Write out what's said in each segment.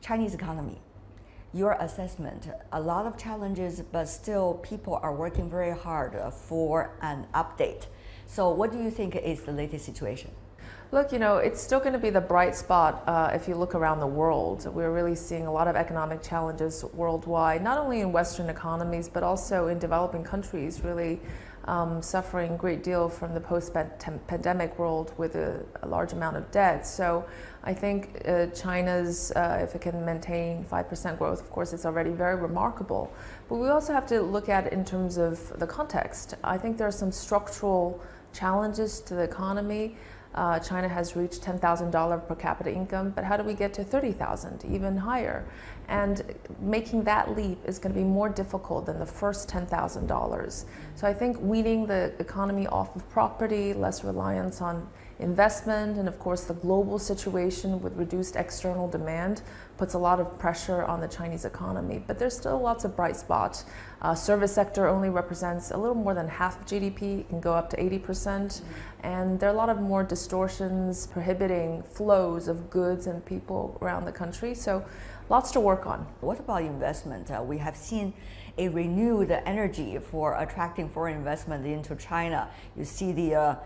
Chinese economy. Your assessment, a lot of challenges, but still people are working very hard for an update. So what do you think is the latest situation? Look, it's still going to be the bright spot if you look around the world. We're really seeing a lot of economic challenges worldwide, not only in Western economies, but also in developing countries, really suffering a great deal from the post-pandemic world with a large amount of debt. So I think China's, if it can maintain 5% growth, of course, it's already very remarkable. But we also have to look at it in terms of the context. I think there are some structural challenges to the economy. China has reached $10,000 per capita income, but how do we get to 30,000, even higher? And making that leap is going to be more difficult than the first $10,000. So I think weaning the economy off of property, less reliance on investment, and of course the global situation with reduced external demand puts a lot of pressure on the Chinese economy. But there's still lots of bright spots. Service sector only represents a little more than half of GDP. It can go up to 80%. And there are a lot of more distortions prohibiting flows of goods and people around the country. So lots to work on. What about investment? We have seen a renewed energy for attracting foreign investment into China. You see the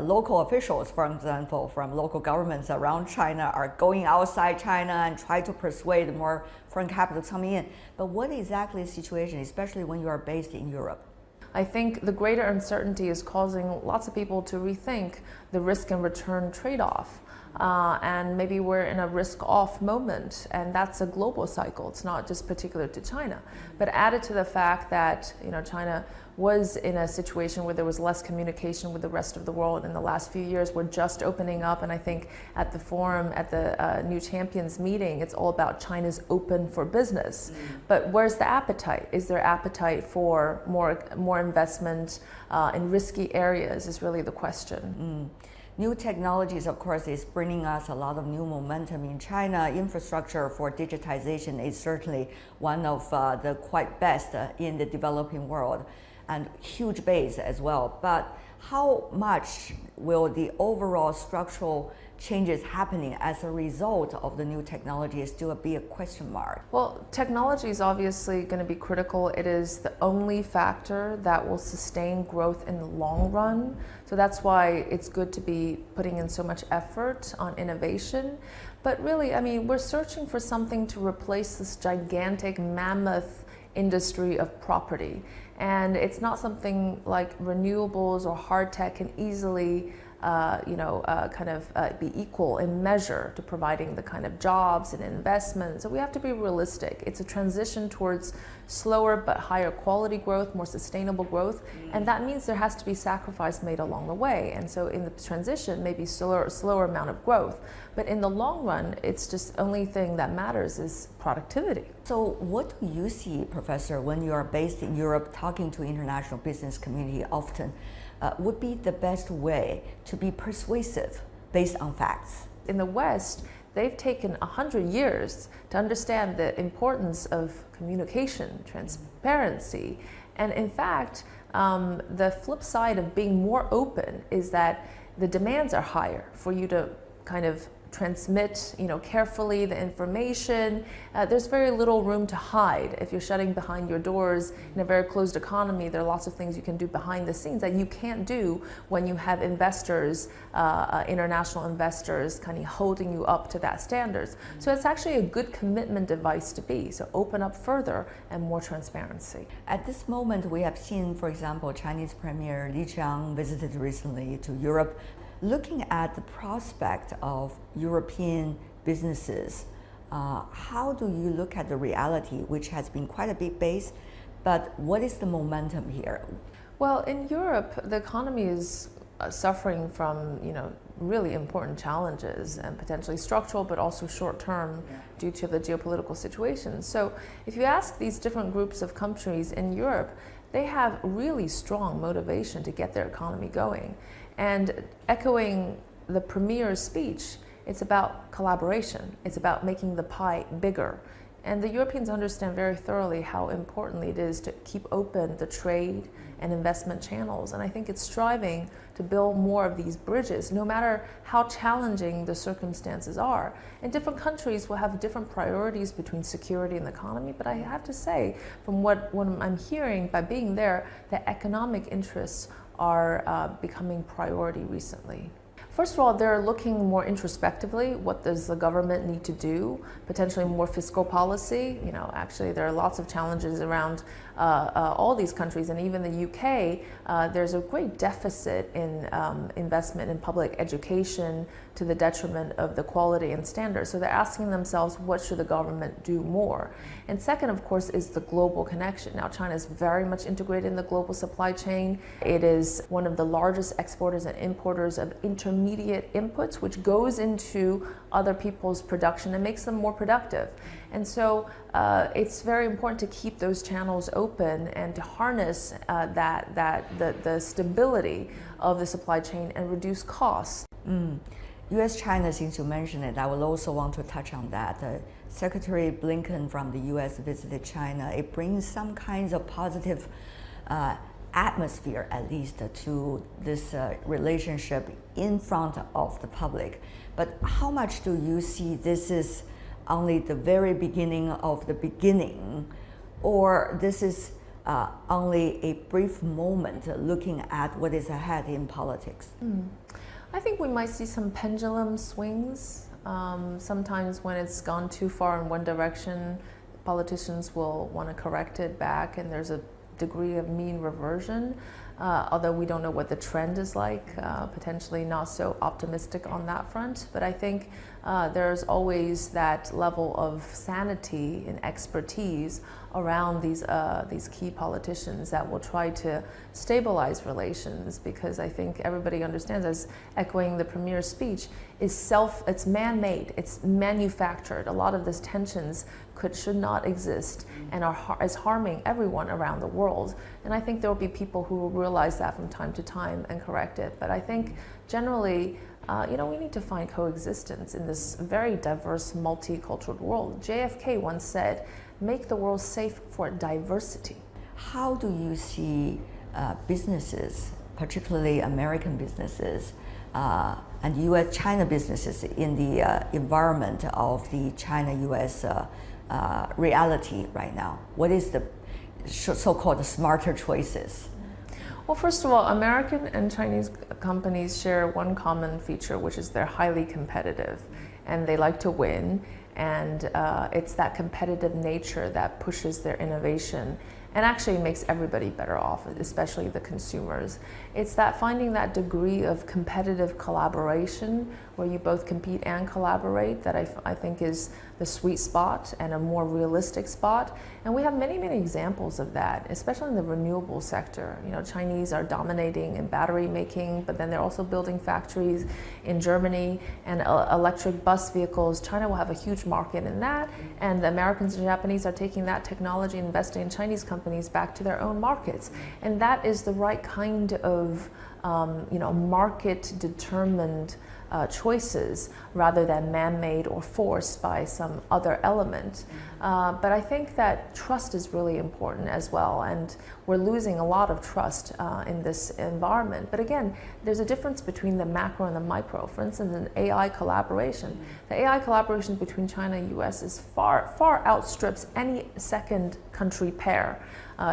local officials, for example, from local governments around China are going outside China and try to persuade more foreign capital coming in. But what exactly is the situation, especially when you are based in Europe? I think the greater uncertainty is causing lots of people to rethink the risk and return trade-off. And maybe we're in a risk-off moment, and that's a global cycle. It's not just particular to China. But added to the fact that China was in a situation where there was less communication with the rest of the world in the last few years. We're just opening up, and I think at the forum, at the New Champions meeting, it's all about China's open for business. But where's the appetite? Is there appetite for more investment in risky areas is really the question. New technologies, of course, is bringing us a lot of new momentum in China. Infrastructure for digitization is certainly one of the quite best in the developing world, and huge base as well. But how much will the overall structural changes happening as a result of the new technology is still be a question mark? Well, technology is obviously going to be critical. It is the only factor that will sustain growth in the long run. So that's why it's good to be putting in so much effort on innovation. But really, we're searching for something to replace this gigantic mammoth industry of property. And it's not something like renewables or hard tech can easily be equal in measure to providing the kind of jobs and investments. So we have to be realistic. It's a transition towards slower but higher quality growth, more sustainable growth, and that means there has to be sacrifice made along the way. And so in the transition, maybe slower amount of growth, but in the long run, it's just the only thing that matters is productivity. So what do you see, Professor, when you are based in Europe, talking to international business community often? Would be the best way to be persuasive based on facts? In the West, they've taken 100 years to understand the importance of communication, transparency, and in fact, the flip side of being more open is that the demands are higher for you to kind of transmit, carefully the information. There's very little room to hide. If you're shutting behind your doors in a very closed economy, there are lots of things you can do behind the scenes that you can't do when you have investors, international investors, kind of holding you up to that standards. So it's actually a good commitment device to be. So open up further and more transparency. At this moment, we have seen, for example, Chinese Premier Li Qiang visited recently to Europe. Looking at the prospect of European businesses, how do you look at the reality, which has been quite a big base, but what is the momentum here? Well, in Europe, the economy is suffering from, really important challenges and potentially structural, but also short-term due to the geopolitical situation. So if you ask these different groups of countries in Europe, they have really strong motivation to get their economy going. And echoing the Premier's speech, it's about collaboration. It's about making the pie bigger. And the Europeans understand very thoroughly how important it is to keep open the trade and investment channels. And I think it's striving to build more of these bridges, no matter how challenging the circumstances are. And different countries will have different priorities between security and the economy, but I have to say, from what I'm hearing by being there, the economic interests are becoming priority recently. First of all, they're looking more introspectively. What does the government need to do? Potentially more fiscal policy. You know, actually, there are lots of challenges around all these countries, and even the UK. There's a great deficit in investment in public education to the detriment of the quality and standards. So they're asking themselves, what should the government do more? And second, of course, is the global connection. Now, China is very much integrated in the global supply chain. It is one of the largest exporters and importers of intermediate inputs, which goes into other people's production and makes them more productive. And so it's very important to keep those channels open and to harness the stability of the supply chain and reduce costs. U.S.-China, since you mentioned it, I will also want to touch on that. Secretary Blinken from the U.S. visited China. It brings some kinds of positive atmosphere, at least, to this relationship in front of the public. But how much do you see this is only the very beginning of the beginning, or this is only a brief moment looking at what is ahead in politics? I think we might see some pendulum swings. Sometimes when it's gone too far in one direction, politicians will want to correct it back, and there's a degree of mean reversion. Although we don't know what the trend is like, potentially not so optimistic on that front. But I think there's always that level of sanity and expertise around these key politicians that will try to stabilize relations, because I think everybody understands, as echoing the Premier's speech, it's man-made, it's manufactured. A lot of these tensions should not exist and is harming everyone around the world. And I think there will be people who will realize that from time to time and correct it. But I think generally, we need to find coexistence in this very diverse, multicultural world. JFK once said, "Make the world safe for diversity." How do you see businesses, particularly American businesses, and U.S.-China businesses in the environment of the China-U.S. Reality right now? What is the so-called smarter choices? Well, first of all, American and Chinese companies share one common feature, which is they're highly competitive and they like to win. And it's that competitive nature that pushes their innovation and actually makes everybody better off, especially the consumers. It's that finding that degree of competitive collaboration where you both compete and collaborate that I think is the sweet spot and a more realistic spot. And we have many, many examples of that, especially in the renewable sector. You know, Chinese are dominating in battery making, but then they're also building factories in Germany, and electric bus vehicles. China will have a huge market in that, and the Americans and Japanese are taking that technology and investing in Chinese companies back to their own markets. And that is the right kind of market-determined choices rather than man-made or forced by some other element. But I think that trust is really important as well, and we're losing a lot of trust in this environment. But again, there's a difference between the macro and the micro. For instance, in AI collaboration, the AI collaboration between China and US is far outstrips any second country pair.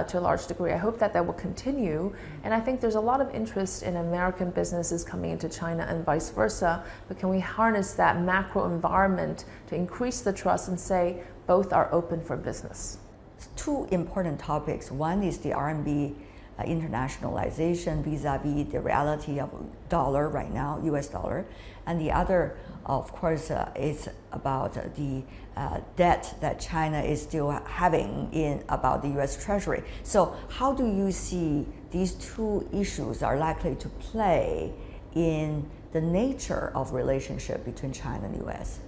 To a large degree. I hope that will continue, and I think there's a lot of interest in American businesses coming into China and vice versa, but can we harness that macro environment to increase the trust and say both are open for business? Two important topics. One is the RMB internationalization vis-a-vis the reality of dollar right now, US dollar, and the other, of course, is about the debt that China is still having about the US Treasury. So how do you see these two issues are likely to play in the nature of relationship between China and the U.S.?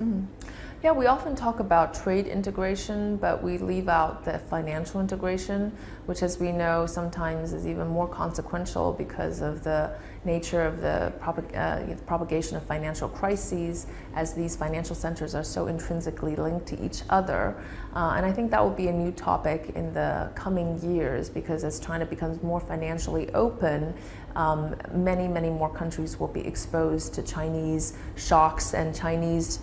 Yeah, we often talk about trade integration, but we leave out the financial integration, which, as we know, sometimes is even more consequential because of the nature of the propagation of financial crises, as these financial centers are so intrinsically linked to each other. And I think that will be a new topic in the coming years, because as China becomes more financially open, many, many more countries will be exposed to Chinese shocks and Chinese,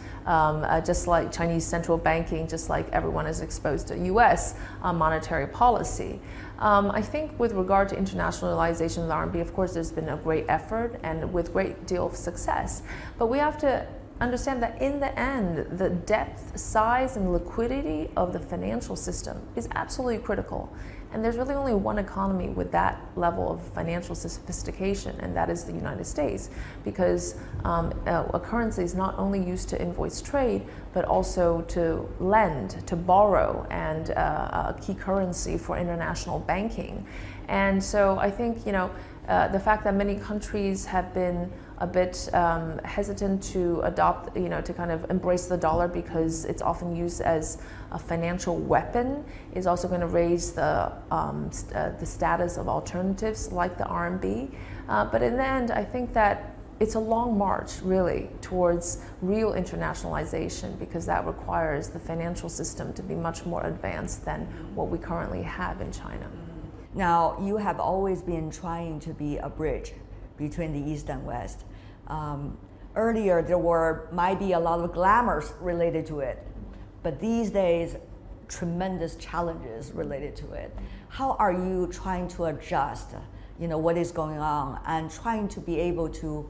just like Chinese central banking, just like everyone is exposed to U.S. Monetary policy. I think with regard to internationalization of the RMB, of course, there's been a great effort and with great deal of success. But we have to understand that in the end, the depth, size, and liquidity of the financial system is absolutely critical. And there's really only one economy with that level of financial sophistication, and that is the United States, because a currency is not only used to invoice trade, but also to lend, to borrow, and a key currency for international banking. And so I think, the fact that many countries have been a bit hesitant to adopt, to kind of embrace the dollar because it's often used as a financial weapon is also going to raise the status of alternatives like the RMB. But in the end, I think that it's a long march, really, towards real internationalization, because that requires the financial system to be much more advanced than what we currently have in China. Now, you have always been trying to be a bridge between the East and West. Earlier, there might be a lot of glamours related to it, but these days, tremendous challenges related to it. How are you trying to adjust, what is going on, and trying to be able to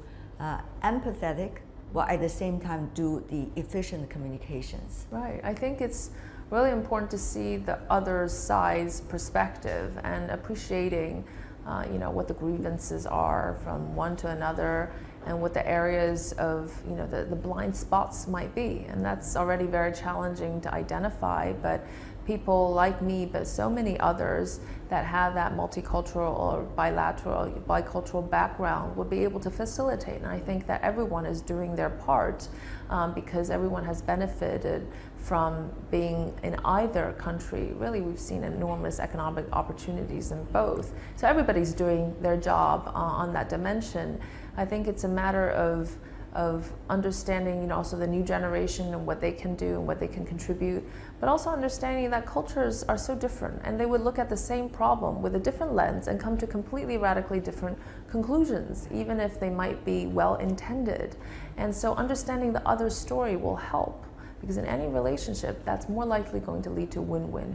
empathetic, while at the same time do the efficient communications? Right. I think it's really important to see the other side's perspective and appreciating, what the grievances are from one to another, and what the areas of, the blind spots might be. And that's already very challenging to identify, but people like me, but so many others that have that multicultural or bicultural background will be able to facilitate. And I think that everyone is doing their part because everyone has benefited from being in either country. Really, we've seen enormous economic opportunities in both. So everybody's doing their job on that dimension. I think it's a matter of understanding, also the new generation and what they can do and what they can contribute, but also understanding that cultures are so different, and they would look at the same problem with a different lens and come to completely radically different conclusions, even if they might be well-intended. And so understanding the other's story will help, because in any relationship, that's more likely going to lead to win-win.